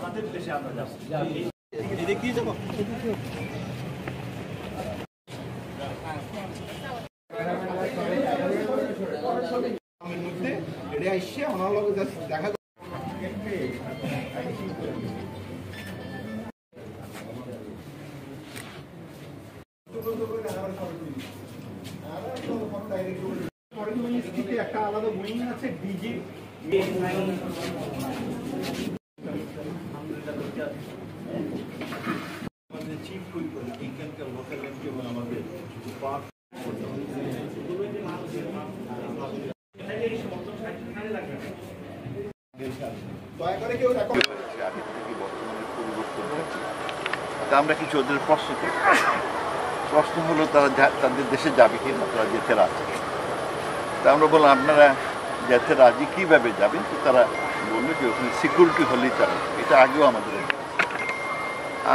আমাদের দেশে আমরা যাবো এটা এসে আমার লগে দেখা একটা আলাদা উইং আছে ডিজি আমাদের চিফ হুইপ এইখানকার লোকাল এমপি এবং আমাদের আমরা কিছু ওদের প্রশ্ন করি। প্রশ্ন হলো তারা তাদের দেশে যাবে কিনা, তারা যেতে রাজি। তা আমরা বললাম আপনারা যেতে রাজি কীভাবে যাবেন? তো তারা বললো যে ওখানে সিকিউরিটি হলেই তারা, এটা আগেও আমাদের।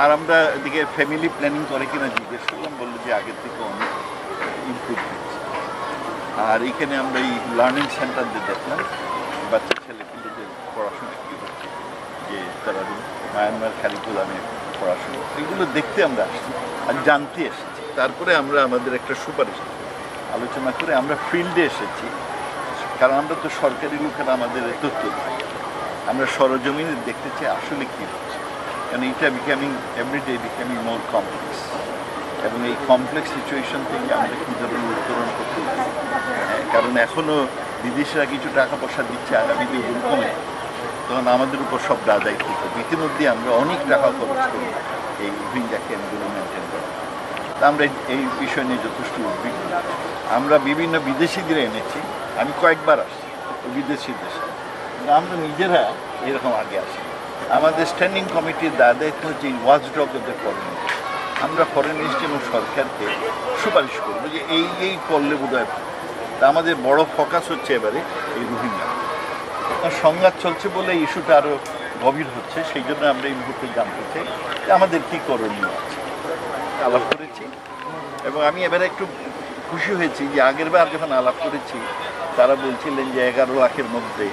আর আমরা এদিকে ফ্যামিলি প্ল্যানিং করে কিনা জিজ্ঞেস করলাম, বললো যে আগের থেকে অনেক ইমপ্রুভ হচ্ছে। আর এখানে আমরা এই লার্নিং সেন্টার দিয়ে দেখলাম বাচ্চা ছেলেপিলেদের পড়াশোনা কী হচ্ছে, যে তারা মায়ানমার কারিকুলামে পড়াশোনা, এগুলো দেখতে আমরা আসছি আর জানতে এসেছি। তারপরে আমরা আমাদের একটা সুপারিশ আলোচনা করে আমরা ফিল্ডে এসেছি, কারণ আমরা তো সরকারি লোকেরা আমাদের তথ্য দিই, আমরা সরজমিনে দেখতে চাই আসলে কী হচ্ছে। কারণ এটা এভরিডে বিকামিং মোর কমপ্লেক্স, এবং এই কমপ্লেক্স সিচুয়েশন থেকে আমরা কী ধরনের উত্তরণ করতে পারি। কারণ এখনও বিদেশিরা কিছু টাকা পয়সা দিচ্ছে, আগামীতে ওগুলো কমে, তখন আমাদের উপর সব দায়িত্ব থাকবে। ইতিমধ্যে আমরা অনেক টাকা খরচ করি এই রোহিঙ্গা ক্যাম্পগুলো মেনটেন করা। তা আমরা এই বিষয় নিয়ে যথেষ্ট উদ্বিগ্ন। আমরা বিভিন্ন বিদেশিদের এনেছি, আমি কয়েকবার আসছি বিদেশি দেশে, আমরা নিজেরা এরকম আগে আসি। আমাদের স্ট্যান্ডিং কমিটির দায়িত্ব হচ্ছে এই ওয়াচডগদের ফরেন, আমরা ফরেন মিনিস্ট্রি এবং সরকারকে সুপারিশ করবো যে এই করলে বোধহয়। তা আমাদের বড় ফোকাস হচ্ছে এবারে এই রোহিঙ্গা। সংঘাত চলছে বলে ইস্যুটা আরও গভীর হচ্ছে, সেই জন্য আমরা এই মুহূর্তে জানতে চাই যে আমাদের কী করণীয় আছে। আলাপ করেছি, এবং আমি এবারে একটু খুশি হয়েছি যে আগের বার যখন আলাপ করেছি তারা বলছিলেন যে 11 লাখের মধ্যে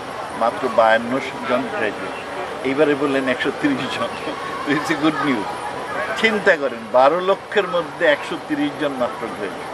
মাত্র 52 জন গ্র্যাজুয়েট, এইবারে বললেন 130 জন। It's a good news. চিন্তা করেন 12 লক্ষের মধ্যে 130 জন মাত্র গ্র্যাজুয়েট।